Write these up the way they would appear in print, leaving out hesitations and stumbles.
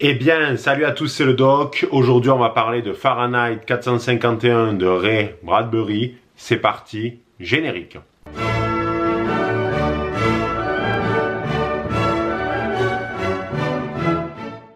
Eh bien, salut à tous, c'est le Doc. Aujourd'hui, on va parler de Fahrenheit 451 de Ray Bradbury. C'est parti, générique.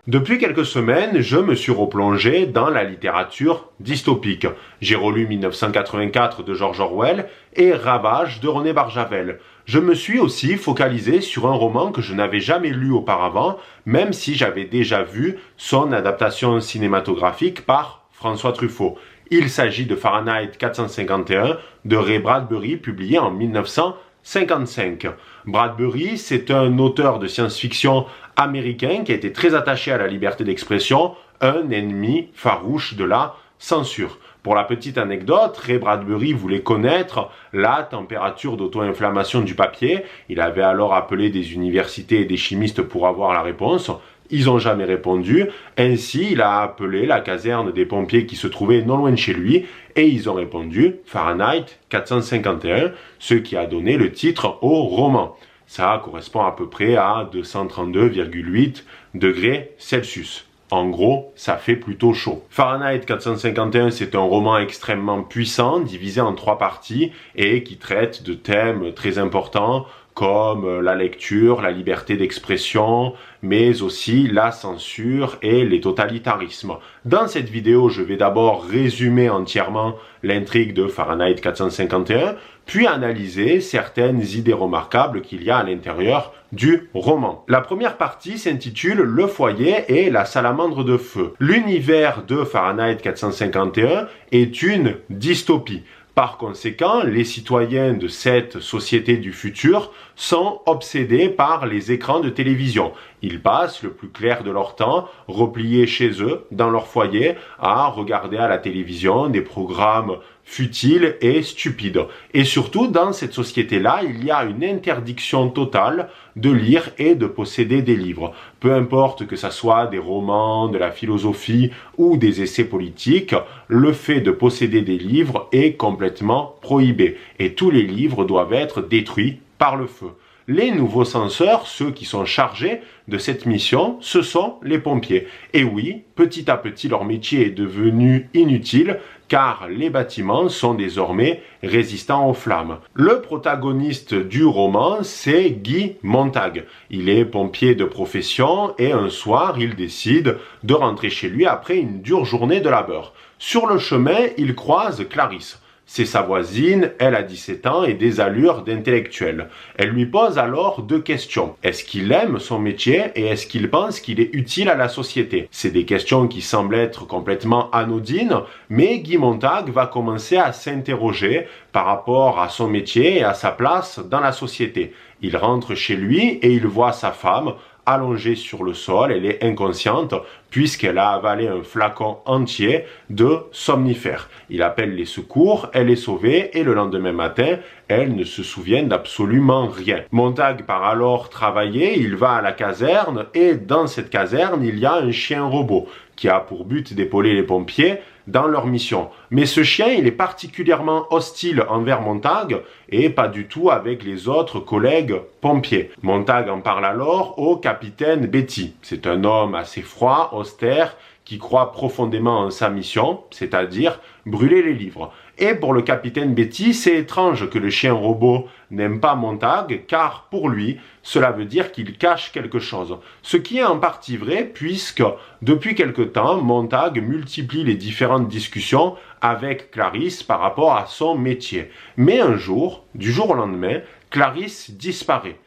Depuis quelques semaines, je me suis replongé dans la littérature dystopique. J'ai relu 1984 de George Orwell et Ravage de René Barjavel. Je me suis aussi focalisé sur un roman que je n'avais jamais lu auparavant, même si j'avais déjà vu son adaptation cinématographique par François Truffaut. Il s'agit de Fahrenheit 451 de Ray Bradbury, publié en 1955. Bradbury, c'est un auteur de science-fiction américain qui a été très attaché à la liberté d'expression, un ennemi farouche de la censure. Pour la petite anecdote, Ray Bradbury voulait connaître la température d'auto-inflammation du papier. Il avait alors appelé des universités et des chimistes pour avoir la réponse. Ils n'ont jamais répondu. Ainsi, il a appelé la caserne des pompiers qui se trouvait non loin de chez lui et ils ont répondu Fahrenheit 451, ce qui a donné le titre au roman. Ça correspond à peu près à 232,8 degrés Celsius. En gros, ça fait plutôt chaud. Fahrenheit 451, c'est un roman extrêmement puissant, divisé en 3 parties et qui traite de thèmes très importants comme la lecture, la liberté d'expression, mais aussi la censure et les totalitarismes. Dans cette vidéo, je vais d'abord résumer entièrement l'intrigue de Fahrenheit 451, puis analyser certaines idées remarquables qu'il y a à l'intérieur du roman. La première partie s'intitule Le foyer et la salamandre de feu. L'univers de Fahrenheit 451 est une dystopie. Par conséquent, les citoyens de cette société du futur sont obsédés par les écrans de télévision. Ils passent le plus clair de leur temps repliés chez eux, dans leur foyer, à regarder à la télévision des programmes futiles et stupides. Et surtout, dans cette société-là, il y a une interdiction totale de lire et de posséder des livres. Peu importe que ça soit des romans, de la philosophie ou des essais politiques, le fait de posséder des livres est complètement prohibé. Et tous les livres doivent être détruits par le feu. Les nouveaux censeurs, ceux qui sont chargés de cette mission, ce sont les pompiers. Et oui, petit à petit, leur métier est devenu inutile car les bâtiments sont désormais résistants aux flammes. Le protagoniste du roman, c'est Guy Montag. Il est pompier de profession et un soir, il décide de rentrer chez lui après une dure journée de labeur. Sur le chemin, il croise Clarisse. C'est sa voisine, elle a 17 ans et des allures d'intellectuelle. Elle lui pose alors 2 questions. Est-ce qu'il aime son métier et est-ce qu'il pense qu'il est utile à la société? C'est des questions qui semblent être complètement anodines, mais Guy Montag va commencer à s'interroger par rapport à son métier et à sa place dans la société. Il rentre chez lui et il voit sa femme allongée sur le sol, elle est inconsciente puisqu'elle a avalé un flacon entier de somnifère. Il appelle les secours, elle est sauvée et le lendemain matin, elle ne se souvient d'absolument rien. Montag part alors travailler, il va à la caserne et dans cette caserne, il y a un chien robot qui a pour but d'épauler les pompiers dans leur mission. Mais ce chien, il est particulièrement hostile envers Montag et pas du tout avec les autres collègues pompiers. Montag en parle alors au capitaine Betty. C'est un homme assez froid, austère, qui croit profondément en sa mission, c'est-à-dire brûler les livres. Et pour le capitaine Betty, c'est étrange que le chien robot n'aime pas Montag, car pour lui, cela veut dire qu'il cache quelque chose. Ce qui est en partie vrai, puisque depuis quelque temps, Montag multiplie les différentes discussions avec Clarisse par rapport à son métier. Mais un jour, du jour au lendemain, Clarisse disparaît.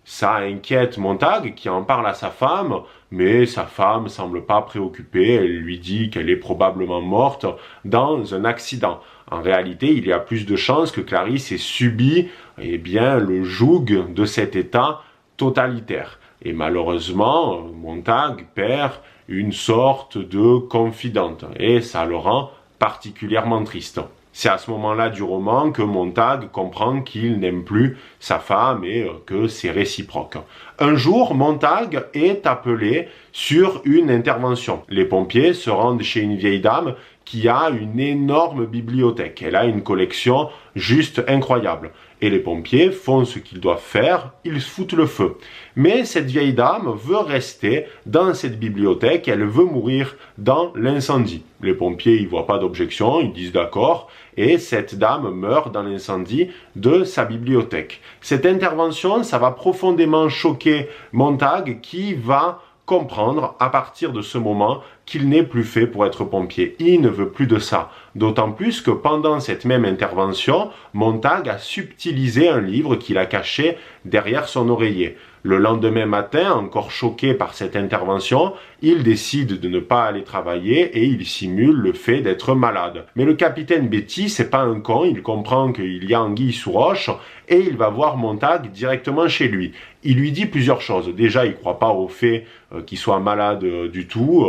Ça inquiète Montag qui en parle à sa femme, mais sa femme semble pas préoccupée, elle lui dit qu'elle est probablement morte dans un accident. En réalité, il y a plus de chances que Clarisse ait subi le joug de cet état totalitaire. Et malheureusement, Montag perd une sorte de confidente et ça le rend particulièrement triste. C'est à ce moment-là du roman que Montag comprend qu'il n'aime plus sa femme et que c'est réciproque. Un jour, Montag est appelé sur une intervention. Les pompiers se rendent chez une vieille dame qui a une énorme bibliothèque. Elle a une collection juste incroyable. Et les pompiers font ce qu'ils doivent faire, ils foutent le feu. Mais cette vieille dame veut rester dans cette bibliothèque, elle veut mourir dans l'incendie. Les pompiers n'y voient pas d'objection, ils disent d'accord, et cette dame meurt dans l'incendie de sa bibliothèque. Cette intervention, ça va profondément choquer Montag qui va comprendre à partir de ce moment qu'il n'est plus fait pour être pompier. Il ne veut plus de ça. D'autant plus que pendant cette même intervention, Montag a subtilisé un livre qu'il a caché derrière son oreiller. Le lendemain matin, encore choqué par cette intervention, il décide de ne pas aller travailler et il simule le fait d'être malade. Mais le capitaine Betty, c'est pas un con, il comprend qu'il y a anguille sous roche et il va voir Montag directement chez lui. Il lui dit plusieurs choses. Déjà, il croit pas au fait qu'il soit malade du tout,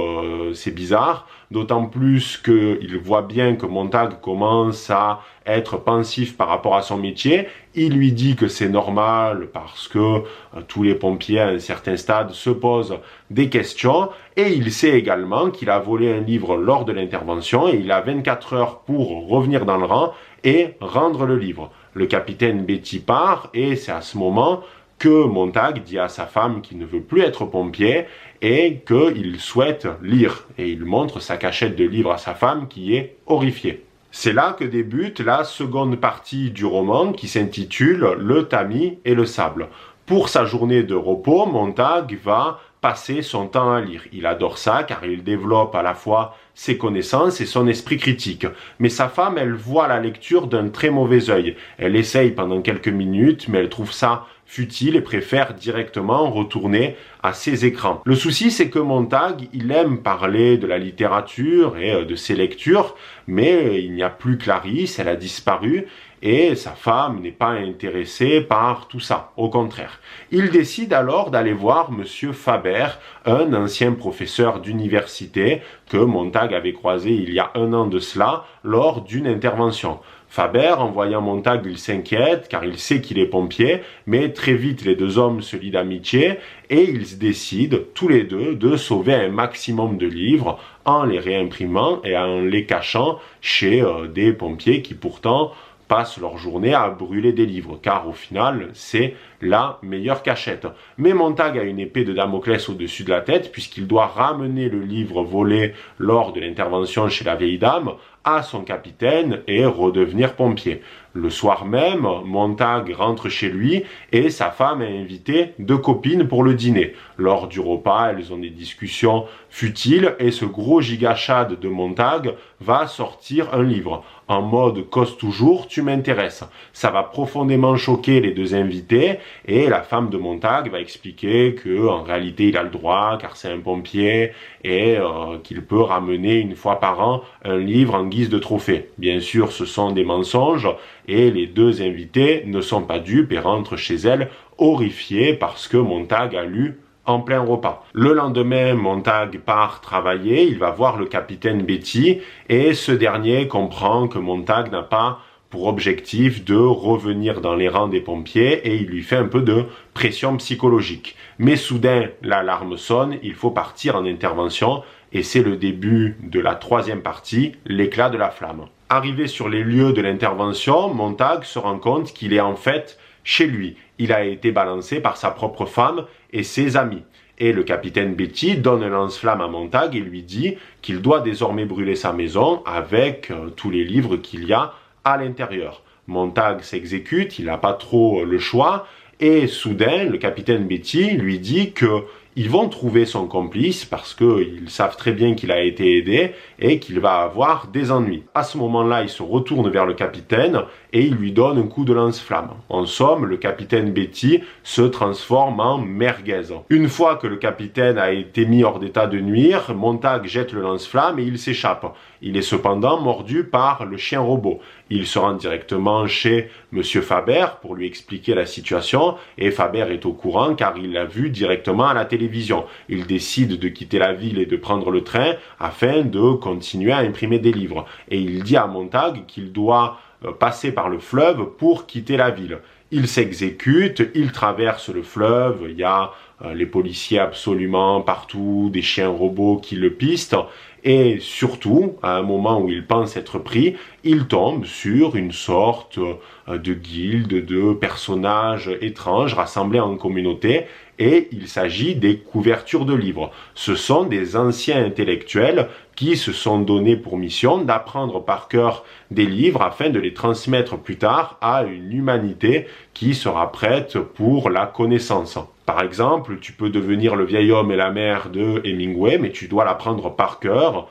c'est bizarre. D'autant plus qu'il voit bien que Montag commence à être pensif par rapport à son métier. Il lui dit que c'est normal parce que tous les pompiers à un certain stade se posent des questions. Et il sait également qu'il a volé un livre lors de l'intervention et il a 24 heures pour revenir dans le rang et rendre le livre. Le capitaine Betty part et c'est à ce moment que Montag dit à sa femme qu'il ne veut plus être pompier et qu'il souhaite lire. Et il montre sa cachette de livres à sa femme qui est horrifiée. C'est là que débute la seconde partie du roman qui s'intitule « Le tamis et le sable ». Pour sa journée de repos, Montag va passer son temps à lire. Il adore ça car il développe à la fois ses connaissances et son esprit critique. Mais sa femme, elle voit la lecture d'un très mauvais œil. Elle essaye pendant quelques minutes, mais elle trouve ça futile et préfère directement retourner à ses écrans. Le souci, c'est que Montag, il aime parler de la littérature et de ses lectures, mais il n'y a plus Clarisse, elle a disparu, et sa femme n'est pas intéressée par tout ça, au contraire. Il décide alors d'aller voir Monsieur Faber, un ancien professeur d'université que Montag avait croisé il y a 1 an de cela lors d'une intervention. Faber, en voyant Montag, il s'inquiète car il sait qu'il est pompier, mais très vite les deux hommes se lient d'amitié et ils décident tous les deux de sauver un maximum de livres en les réimprimant et en les cachant chez des pompiers qui pourtant passent leur journée à brûler des livres, car au final, c'est la meilleure cachette. Mais Montag a une épée de Damoclès au-dessus de la tête, puisqu'il doit ramener le livre volé lors de l'intervention chez la vieille dame à son capitaine et redevenir pompier. Le soir même, Montag rentre chez lui et sa femme a invité 2 copines pour le dîner. Lors du repas, elles ont des discussions futiles et ce gros gigachad de Montag va sortir un livre. En mode cause toujours, tu m'intéresses. Ça va profondément choquer les 2 invités et la femme de Montag va expliquer que en réalité il a le droit car c'est un pompier et qu'il peut ramener 1 fois par an un livre en guise de trophée. Bien sûr, ce sont des mensonges et les 2 invités ne sont pas dupes et rentrent chez elles horrifiés parce que Montag a lu en plein repas. Le lendemain, Montag part travailler, il va voir le capitaine Betty et ce dernier comprend que Montag n'a pas pour objectif de revenir dans les rangs des pompiers et il lui fait un peu de pression psychologique. Mais soudain, l'alarme sonne, il faut partir en intervention et c'est le début de la 3e partie, l'éclat de la flamme. Arrivé sur les lieux de l'intervention, Montag se rend compte qu'il est en fait chez lui. Il a été balancé par sa propre femme et ses amis. Et le capitaine Betty donne un lance-flamme à Montag et lui dit qu'il doit désormais brûler sa maison avec tous les livres qu'il y a à l'intérieur. Montag s'exécute, il n'a pas trop le choix, et soudain, le capitaine Betty lui dit qu'ils vont trouver son complice parce qu'ils savent très bien qu'il a été aidé et qu'il va avoir des ennuis. À ce moment-là, il se retourne vers le capitaine et il lui donne un coup de lance-flamme. En somme, le capitaine Betty se transforme en merguez. Une fois que le capitaine a été mis hors d'état de nuire, Montag jette le lance-flamme et il s'échappe. Il est cependant mordu par le chien robot. Il se rend directement chez Monsieur Faber pour lui expliquer la situation et Faber est au courant car il l'a vu directement à la télévision. Il décide de quitter la ville et de prendre le train afin de continuer à imprimer des livres. Et il dit à Montag qu'il doit passer par le fleuve pour quitter la ville. il s'exécute, il traverse le fleuve, il y a les policiers absolument partout, des chiens robots qui le pistent, et surtout, à un moment où il pense être pris, il tombe sur une sorte de guilde de personnages étranges rassemblés en communauté, et il s'agit des couvertures de livres. Ce sont des anciens intellectuels qui se sont donnés pour mission d'apprendre par cœur des livres afin de les transmettre plus tard à une humanité qui sera prête pour la connaissance. Par exemple, tu peux devenir Le vieil homme et la mer de Hemingway, mais tu dois l'apprendre par cœur,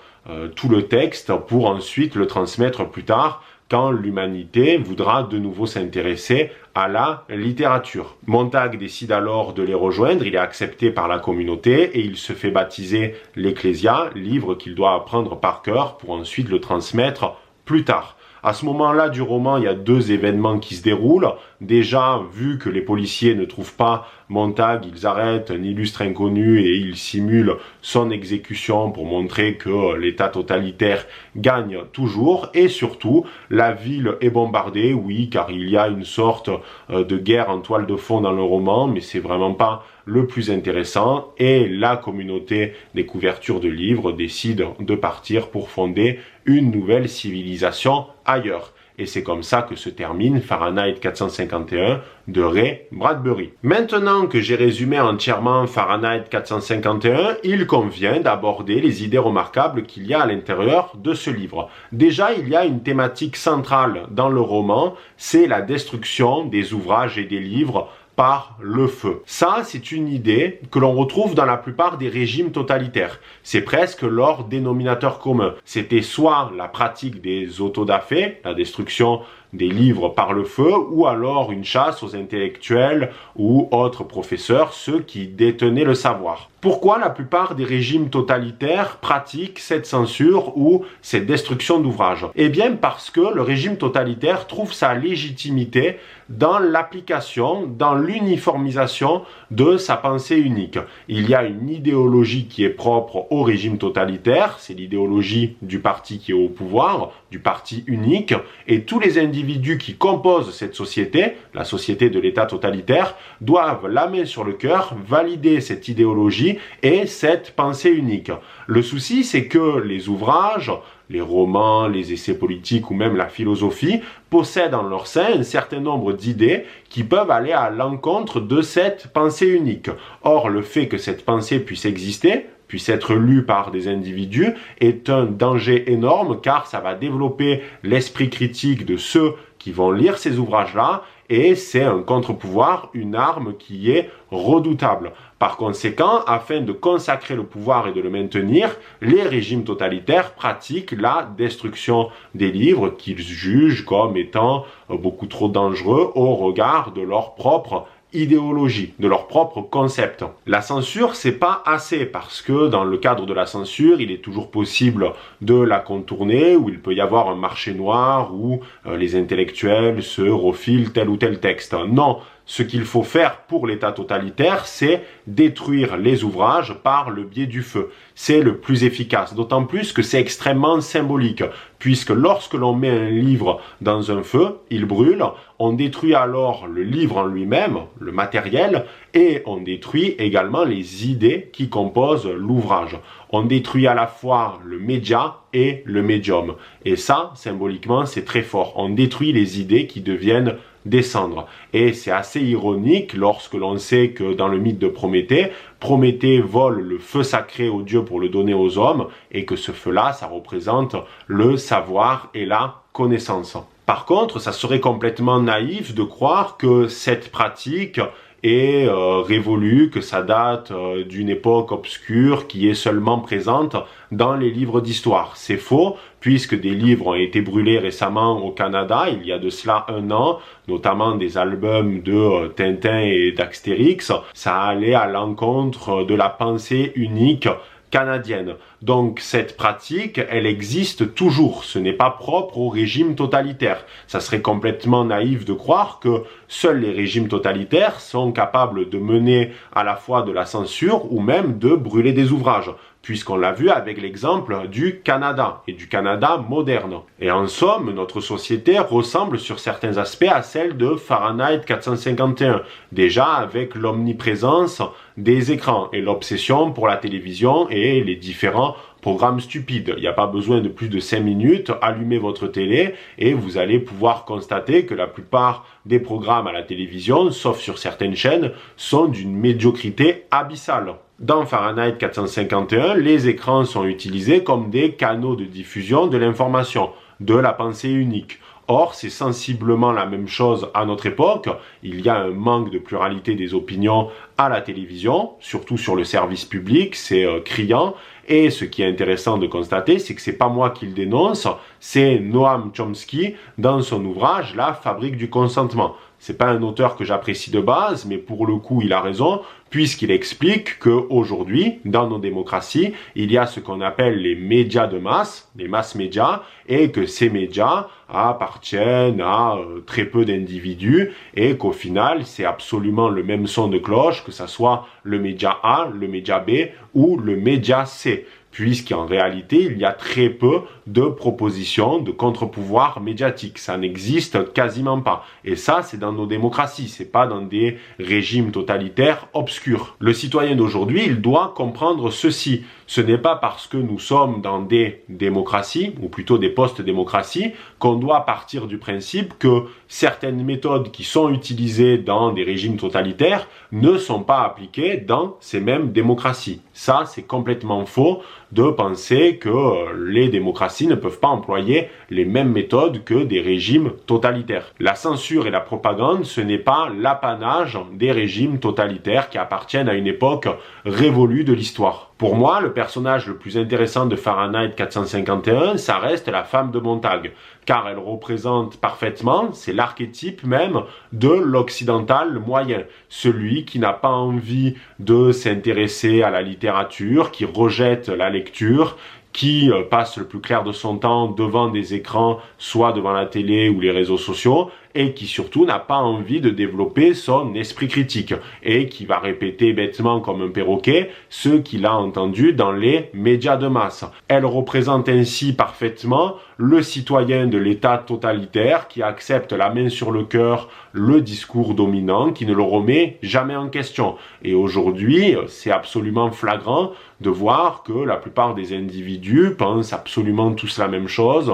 tout le texte, pour ensuite le transmettre plus tard quand l'humanité voudra de nouveau s'intéresser à la littérature. Montag décide alors de les rejoindre, il est accepté par la communauté et il se fait baptiser l'Ecclésia, livre qu'il doit apprendre par cœur pour ensuite le transmettre plus tard. À ce moment-là du roman, il y a deux événements qui se déroulent. Déjà, vu que les policiers ne trouvent pas Montag, ils arrêtent un illustre inconnu et ils simulent son exécution pour montrer que l'État totalitaire gagne toujours. Et surtout, la ville est bombardée, oui, car il y a une sorte de guerre en toile de fond dans le roman, mais c'est vraiment pas le plus intéressant. Et la communauté des couvertures de livres décide de partir pour fonder une nouvelle civilisation ailleurs. Et c'est comme ça que se termine Fahrenheit 451 de Ray Bradbury. Maintenant que j'ai résumé entièrement Fahrenheit 451, il convient d'aborder les idées remarquables qu'il y a à l'intérieur de ce livre. Déjà, il y a une thématique centrale dans le roman, c'est la destruction des ouvrages et des livres par le feu. Ça, c'est une idée que l'on retrouve dans la plupart des régimes totalitaires. C'est presque leur dénominateur commun. C'était soit la pratique des autodafés, la destruction des livres par le feu, ou alors une chasse aux intellectuels ou autres professeurs, ceux qui détenaient le savoir. Pourquoi la plupart des régimes totalitaires pratiquent cette censure ou cette destruction d'ouvrages? Eh bien parce que le régime totalitaire trouve sa légitimité dans l'application, dans l'uniformisation de sa pensée unique. Il y a une idéologie qui est propre au régime totalitaire, c'est l'idéologie du parti qui est au pouvoir, du parti unique, et tous les individus qui composent cette société, la société de l'État totalitaire, doivent, la main sur le cœur, valider cette idéologie et cette pensée unique. Le souci, c'est que les ouvrages, les romans, les essais politiques ou même la philosophie possèdent en leur sein un certain nombre d'idées qui peuvent aller à l'encontre de cette pensée unique. Or, le fait que cette pensée puisse exister, puisse être lue par des individus, est un danger énorme car ça va développer l'esprit critique de ceux qui vont lire ces ouvrages-là et c'est un contre-pouvoir, une arme qui est redoutable. Par conséquent, afin de consacrer le pouvoir et de le maintenir, les régimes totalitaires pratiquent la destruction des livres qu'ils jugent comme étant beaucoup trop dangereux au regard de leur propre idéologie, de leur propre concept. La censure, c'est pas assez parce que dans le cadre de la censure, il est toujours possible de la contourner, où il peut y avoir un marché noir où les intellectuels se refilent tel ou tel texte. Non, ce qu'il faut faire pour l'État totalitaire, c'est détruire les ouvrages par le biais du feu. C'est le plus efficace, d'autant plus que c'est extrêmement symbolique, puisque lorsque l'on met un livre dans un feu, il brûle, on détruit alors le livre en lui-même, le matériel, et on détruit également les idées qui composent l'ouvrage. On détruit à la fois le média et le médium. Et ça, symboliquement, c'est très fort. On détruit les idées qui deviennent descendre. Et c'est assez ironique lorsque l'on sait que dans le mythe de Prométhée, Prométhée vole le feu sacré aux dieux pour le donner aux hommes et que ce feu-là, ça représente le savoir et la connaissance. Par contre, ça serait complètement naïf de croire que cette pratique est révolue, que ça date d'une époque obscure qui est seulement présente dans les livres d'histoire. C'est faux, puisque des livres ont été brûlés récemment au Canada, il y a de cela 1 an, notamment des albums de Tintin et d'Astérix. Ça allait à l'encontre de la pensée unique canadienne. Donc cette pratique, elle existe toujours. Ce n'est pas propre au régime totalitaire. Ça serait complètement naïf de croire que seuls les régimes totalitaires sont capables de mener à la fois de la censure ou même de brûler des ouvrages. puisqu'on l'a vu avec l'exemple du Canada et du Canada moderne. Et en somme, notre société ressemble sur certains aspects à celle de Fahrenheit 451, déjà avec l'omniprésence des écrans et l'obsession pour la télévision et les différents programme stupide. Il n'y a pas besoin de plus de 5 minutes, allumez votre télé et vous allez pouvoir constater que la plupart des programmes à la télévision, sauf sur certaines chaînes, sont d'une médiocrité abyssale. Dans Fahrenheit 451, les écrans sont utilisés comme des canaux de diffusion de l'information, de la pensée unique. Or, c'est sensiblement la même chose à notre époque. Il y a un manque de pluralité des opinions à la télévision, surtout sur le service public, c'est criant. Et ce qui est intéressant de constater, c'est que c'est pas moi qui le dénonce, c'est Noam Chomsky dans son ouvrage La fabrique du consentement. C'est pas un auteur que j'apprécie de base, mais pour le coup, il a raison, puisqu'il explique qu'aujourd'hui, dans nos démocraties, il y a ce qu'on appelle les médias de masse, les mass médias, et que ces médias appartiennent à très peu d'individus, et qu'au final, c'est absolument le même son de cloche, que ça soit le média A, le média B ou le média C. Puisqu'en réalité, il y a très peu de propositions de contre-pouvoir médiatique. Ça n'existe quasiment pas. Et ça, c'est dans nos démocraties, c'est pas dans des régimes totalitaires obscurs. Le citoyen d'aujourd'hui, il doit comprendre ceci. Ce n'est pas parce que nous sommes dans des démocraties, ou plutôt des post-démocraties, qu'on doit partir du principe que certaines méthodes qui sont utilisées dans des régimes totalitaires ne sont pas appliquées dans ces mêmes démocraties. Ça, c'est complètement faux de penser que les démocraties ne peuvent pas employer les mêmes méthodes que des régimes totalitaires. La censure et la propagande, ce n'est pas l'apanage des régimes totalitaires qui appartiennent à une époque révolue de l'histoire. Pour moi, le personnage le plus intéressant de Fahrenheit 451, ça reste la femme de Montag, car elle représente parfaitement, c'est l'archétype même de l'occidental moyen, celui qui n'a pas envie de s'intéresser à la littérature, qui rejette la lecture, qui passe le plus clair de son temps devant des écrans, soit devant la télé ou les réseaux sociaux, et qui surtout n'a pas envie de développer son esprit critique, et qui va répéter bêtement comme un perroquet ce qu'il a entendu dans les médias de masse. Elle représente ainsi parfaitement le citoyen de l'État totalitaire qui accepte la main sur le cœur le discours dominant, qui ne le remet jamais en question. Et aujourd'hui, c'est absolument flagrant de voir que la plupart des individus pensent absolument tous la même chose,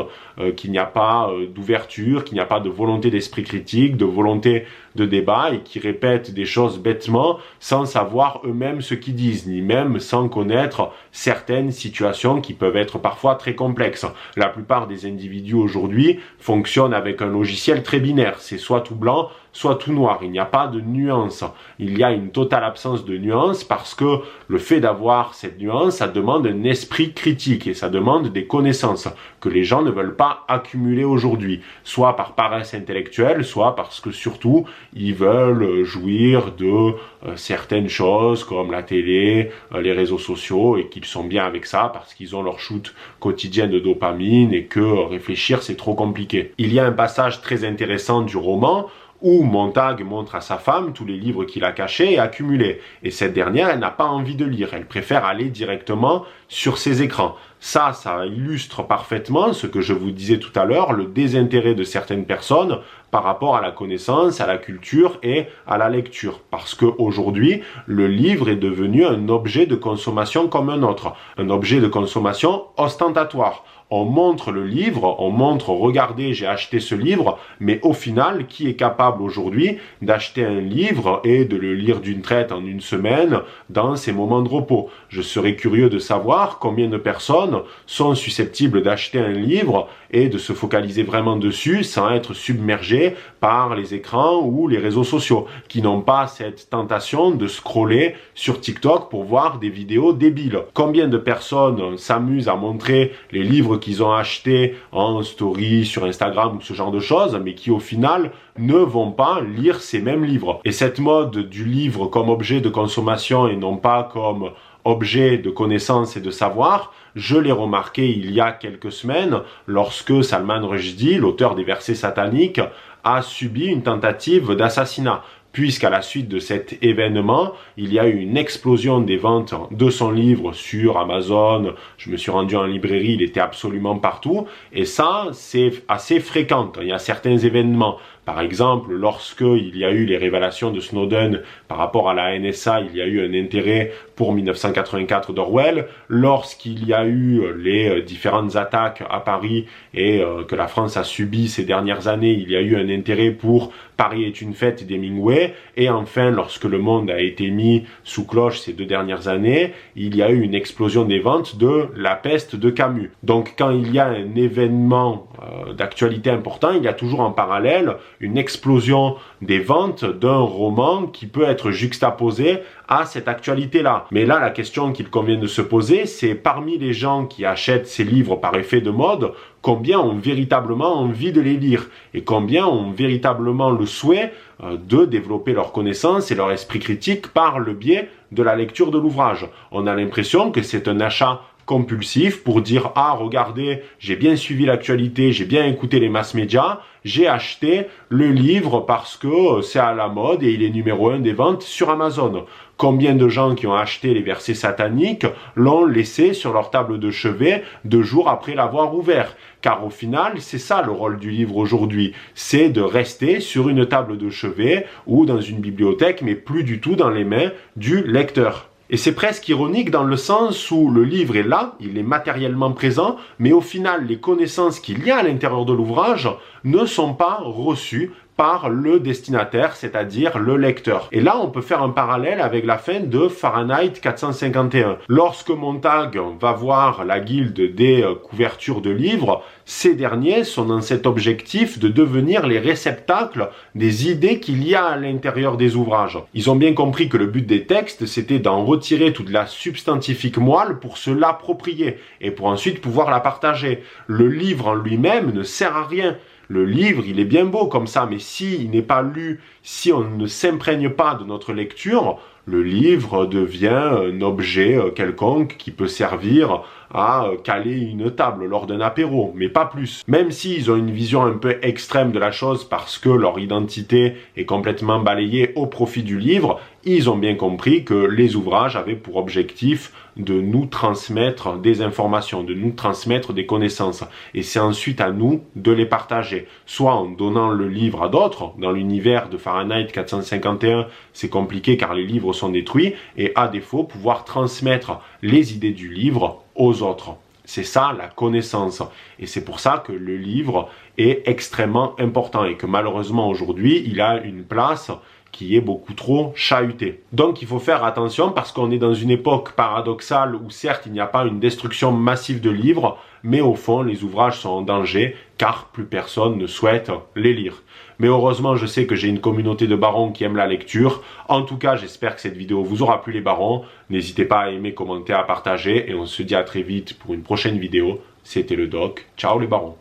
qu'il n'y a pas d'ouverture, qu'il n'y a pas de volonté d'esprit critique, de volonté de débat, et qui répètent des choses bêtement sans savoir eux-mêmes ce qu'ils disent, ni même sans connaître certaines situations qui peuvent être parfois très complexes. La plupart des individus aujourd'hui fonctionnent avec un logiciel très binaire, c'est soit tout blanc, soit tout noir, il n'y a pas de nuance. Il y a une totale absence de nuance parce que le fait d'avoir cette nuance, ça demande un esprit critique et ça demande des connaissances que les gens ne veulent pas accumuler aujourd'hui, soit par paresse intellectuelle, soit parce que surtout ils veulent jouir de certaines choses comme la télé, les réseaux sociaux, et qu'ils sont bien avec ça parce qu'ils ont leur shoot quotidien de dopamine et que réfléchir c'est trop compliqué. Il y a un passage très intéressant du roman où Montag montre à sa femme tous les livres qu'il a cachés et accumulés. Et cette dernière, elle n'a pas envie de lire, elle préfère aller directement sur ses écrans. Ça illustre parfaitement ce que je vous disais tout à l'heure, le désintérêt de certaines personnes par rapport à la connaissance, à la culture et à la lecture. Parce qu'aujourd'hui, le livre est devenu un objet de consommation comme un autre, un objet de consommation ostentatoire. On montre le livre, on montre, regardez, j'ai acheté ce livre, mais au final, qui est capable aujourd'hui d'acheter un livre et de le lire d'une traite en une semaine dans ses moments de repos? Je serais curieux de savoir combien de personnes sont susceptibles d'acheter un livre et de se focaliser vraiment dessus sans être submergées par les écrans ou les réseaux sociaux, qui n'ont pas cette tentation de scroller sur TikTok pour voir des vidéos débiles. Combien de personnes s'amusent à montrer les livres qu'ils ont achetés en story sur Instagram ou ce genre de choses, mais qui au final ne vont pas lire ces mêmes livres. Et cette mode du livre comme objet de consommation et non pas comme objet de connaissance et de savoir, je l'ai remarqué il y a quelques semaines lorsque Salman Rushdie, l'auteur des versets sataniques, a subi une tentative d'assassinat puisqu'à la suite de cet événement, il y a eu une explosion des ventes de son livre sur Amazon. Je me suis rendu en librairie, il était absolument partout. Et ça, c'est assez fréquent. Il y a certains événements. Par exemple, lorsqu'il y a eu les révélations de Snowden par rapport à la NSA, il y a eu un intérêt pour 1984 d'Orwell. Lorsqu'il y a eu les différentes attaques à Paris et que la France a subi ces dernières années, il y a eu un intérêt pour Paris est une fête d'Hemingway. Et enfin, lorsque le monde a été mis sous cloche ces 2 dernières années, il y a eu une explosion des ventes de La Peste de Camus. Donc quand il y a un événement d'actualité important, il y a toujours en parallèle une explosion des ventes d'un roman qui peut être juxtaposé à cette actualité-là. Mais là, la question qu'il convient de se poser, c'est parmi les gens qui achètent ces livres par effet de mode, combien ont véritablement envie de les lire et combien ont véritablement le souhait de développer leurs connaissances et leur esprit critique par le biais de la lecture de l'ouvrage. On a l'impression que c'est un achat compulsif pour dire « Ah, regardez, j'ai bien suivi l'actualité, j'ai bien écouté les mass médias, j'ai acheté le livre parce que c'est à la mode et il est numéro 1 des ventes sur Amazon. » Combien de gens qui ont acheté les versets sataniques l'ont laissé sur leur table de chevet 2 jours après l'avoir ouvert? Car au final, c'est ça le rôle du livre aujourd'hui, c'est de rester sur une table de chevet ou dans une bibliothèque, mais plus du tout dans les mains du lecteur. Et c'est presque ironique dans le sens où le livre est là, il est matériellement présent, mais au final, les connaissances qu'il y a à l'intérieur de l'ouvrage ne sont pas reçues par le destinataire, c'est-à-dire le lecteur. Et là, on peut faire un parallèle avec la fin de Fahrenheit 451. Lorsque Montag va voir la guilde des couvertures de livres, ces derniers sont dans cet objectif de devenir les réceptacles des idées qu'il y a à l'intérieur des ouvrages. Ils ont bien compris que le but des textes, c'était d'en retirer toute la substantifique moelle pour se l'approprier et pour ensuite pouvoir la partager. Le livre en lui-même ne sert à rien. Le livre, il est bien beau comme ça, mais s'il n'est pas lu, si on ne s'imprègne pas de notre lecture, le livre devient un objet quelconque qui peut servir à caler une table lors d'un apéro, mais pas plus. Même s'ils ont une vision un peu extrême de la chose parce que leur identité est complètement balayée au profit du livre, ils ont bien compris que les ouvrages avaient pour objectif de nous transmettre des informations, de nous transmettre des connaissances. Et c'est ensuite à nous de les partager, soit en donnant le livre à d'autres. Dans l'univers de Fahrenheit 451, c'est compliqué car les livres sont détruits, et à défaut, pouvoir transmettre les idées du livre aux autres. C'est ça la connaissance. Et c'est pour ça que le livre est extrêmement important et que malheureusement aujourd'hui, il a une place qui est beaucoup trop chahutée. Donc il faut faire attention parce qu'on est dans une époque paradoxale où certes il n'y a pas une destruction massive de livres, mais au fond les ouvrages sont en danger car plus personne ne souhaite les lire. Mais heureusement je sais que j'ai une communauté de barons qui aiment la lecture. En tout cas j'espère que cette vidéo vous aura plu les barons. N'hésitez pas à aimer, commenter, à partager et on se dit à très vite pour une prochaine vidéo. C'était le Doc. Ciao les barons.